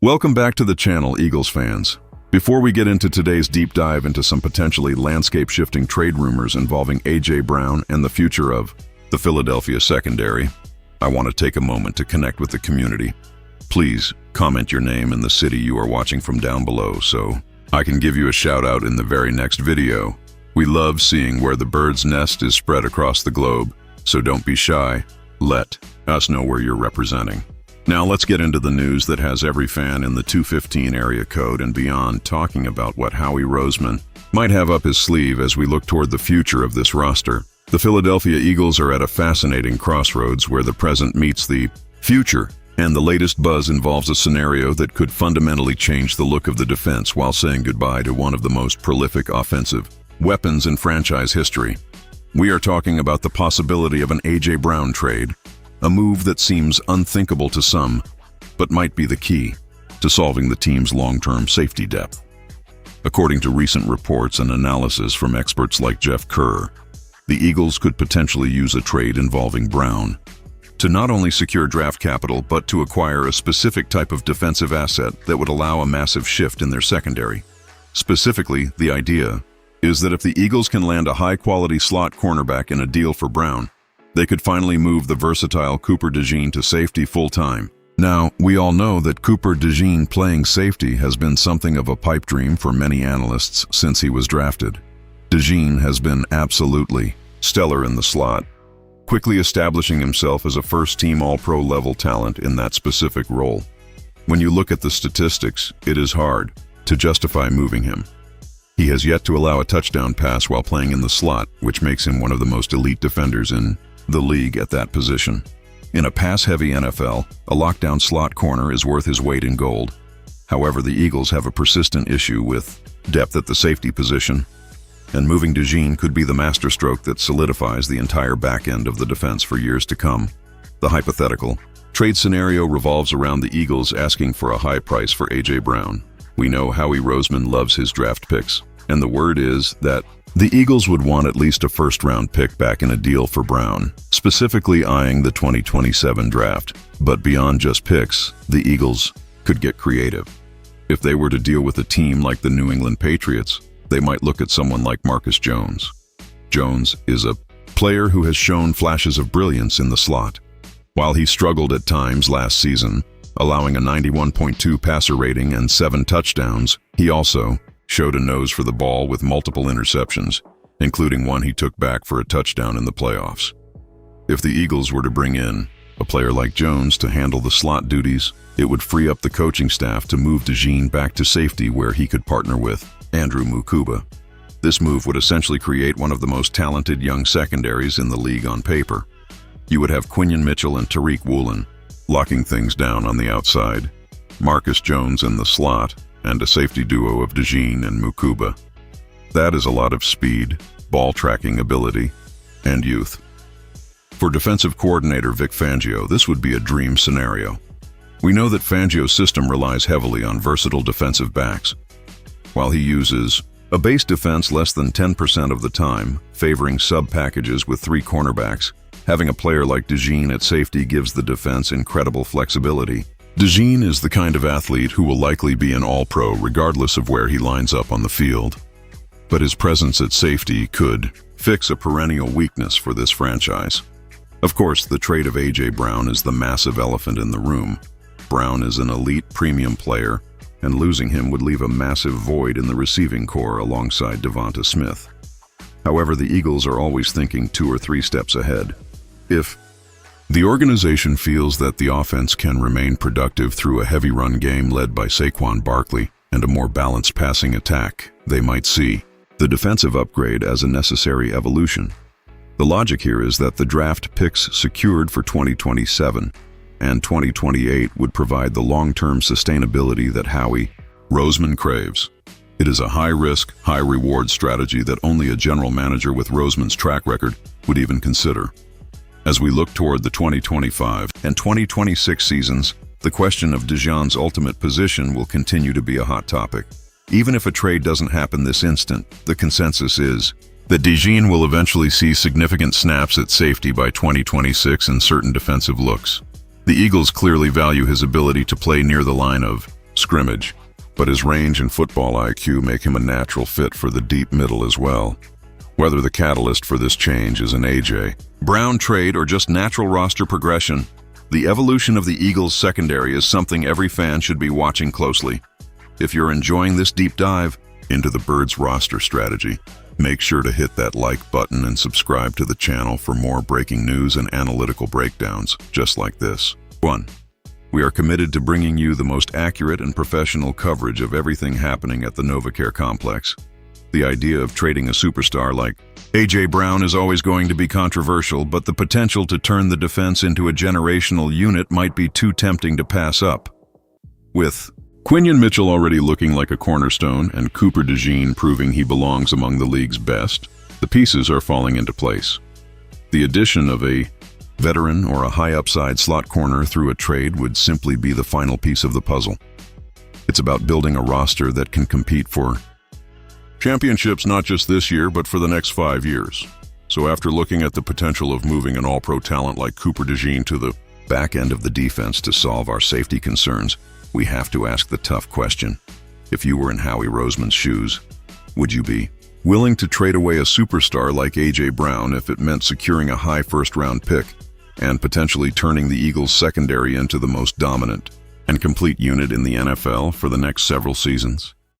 Welcome back to the channel, Eagles fans. Before we get into today's deep dive into some potentially landscape-shifting trade rumors involving A.J. Brown and the future of the Philadelphia secondary, I want to take a moment to connect with the community. Please comment your name and the city you are watching from down below so I can give you a shout-out in the very next video. We love seeing where the bird's nest is spread across the globe, so don't be shy. Let us know where you're representing. Now let's get into the news that has every fan in the 215 area code and beyond talking about what Howie Roseman might have up his sleeve as we look toward the future of this roster. The Philadelphia Eagles are at a fascinating crossroads where the present meets the future, and the latest buzz involves a scenario that could fundamentally change the look of the defense while saying goodbye to one of the most prolific offensive weapons in franchise history. We are talking about the possibility of an A.J. Brown trade, a move that seems unthinkable to some, but might be the key to solving the team's long-term safety depth. According to recent reports and analysis from experts like Jeff Kerr, the Eagles could potentially use a trade involving Brown to not only secure draft capital but to acquire a specific type of defensive asset that would allow a massive shift in their secondary. Specifically, the idea is that if the Eagles can land a high-quality slot cornerback in a deal for Brown, they could finally move the versatile Cooper DeJean to safety full-time. Now, we all know that Cooper DeJean playing safety has been something of a pipe dream for many analysts since he was drafted. DeJean has been absolutely stellar in the slot, quickly establishing himself as a first-team All-Pro level talent in that specific role. When you look at the statistics, it is hard to justify moving him. He has yet to allow a touchdown pass while playing in the slot, which makes him one of the most elite defenders in the league at that position. In a pass-heavy NFL, a lockdown slot corner is worth his weight in gold. However, the Eagles have a persistent issue with depth at the safety position, and moving DeJean could be the masterstroke that solidifies the entire back end of the defense for years to come. The hypothetical trade scenario revolves around the Eagles asking for a high price for A.J. Brown. We know Howie Roseman loves his draft picks, and the word is that the Eagles would want at least a first-round pick back in a deal for Brown, specifically eyeing the 2027 draft. But beyond just picks, the Eagles could get creative. If they were to deal with a team like the New England Patriots, they might look at someone like Marcus Jones. Jones is a player who has shown flashes of brilliance in the slot. While he struggled at times last season, allowing a 91.2 passer rating and 7 touchdowns, he also showed a nose for the ball with multiple interceptions, including one he took back for a touchdown in the playoffs. If the Eagles were to bring in a player like Jones to handle the slot duties, it would free up the coaching staff to move DeJean back to safety where he could partner with Andrew Mukuba. This move would essentially create one of the most talented young secondaries in the league on paper. You would have Quinyon Mitchell and Tariq Woolen locking things down on the outside, Marcus Jones in the slot, and a safety duo of DeJean and Mukuba. That is a lot of speed, ball tracking ability, and youth. For defensive coordinator Vic Fangio, this would be a dream scenario. We know that Fangio's system relies heavily on versatile defensive backs. While he uses a base defense less than 10% of the time, favoring sub-packages with 3 cornerbacks, having a player like DeJean at safety gives the defense incredible flexibility. DeJean is the kind of athlete who will likely be an All-Pro regardless of where he lines up on the field. But his presence at safety could fix a perennial weakness for this franchise. Of course, the trade of A.J. Brown is the massive elephant in the room. Brown is an elite premium player, and losing him would leave a massive void in the receiving core alongside Devonta Smith. However, the Eagles are always thinking 2 or 3 steps ahead. If the organization feels that the offense can remain productive through a heavy run game led by Saquon Barkley and a more balanced passing attack, they might see the defensive upgrade as a necessary evolution. The logic here is that the draft picks secured for 2027 and 2028 would provide the long-term sustainability that Howie Roseman craves. It is a high-risk, high-reward strategy that only a general manager with Roseman's track record would even consider. As we look toward the 2025 and 2026 seasons, the question of DeJean's ultimate position will continue to be a hot topic. Even if a trade doesn't happen this instant, the consensus is that DeJean will eventually see significant snaps at safety by 2026 in certain defensive looks. The Eagles clearly value his ability to play near the line of scrimmage, but his range and football IQ make him a natural fit for the deep middle as well. Whether the catalyst for this change is an A.J. Brown trade or just natural roster progression, the evolution of the Eagles' secondary is something every fan should be watching closely. If you're enjoying this deep dive into the Birds roster strategy, make sure to hit that like button and subscribe to the channel for more breaking news and analytical breakdowns just like this. 1. We are committed to bringing you the most accurate and professional coverage of everything happening at the NovaCare complex. The idea of trading a superstar like A.J. Brown is always going to be controversial, but the potential to turn the defense into a generational unit might be too tempting to pass up. With Quinyon Mitchell already looking like a cornerstone and Cooper DeJean proving he belongs among the league's best, the pieces are falling into place. The addition of a veteran or a high-upside slot corner through a trade would simply be the final piece of the puzzle. It's about building a roster that can compete for championships not just this year, but for the next 5 years. So after looking at the potential of moving an all-pro talent like Cooper DeJean to the back end of the defense to solve our safety concerns, we have to ask the tough question. If you were in Howie Roseman's shoes, would you be willing to trade away a superstar like A.J. Brown if it meant securing a high first-round pick and potentially turning the Eagles' secondary into the most dominant and complete unit in the NFL for the next several seasons?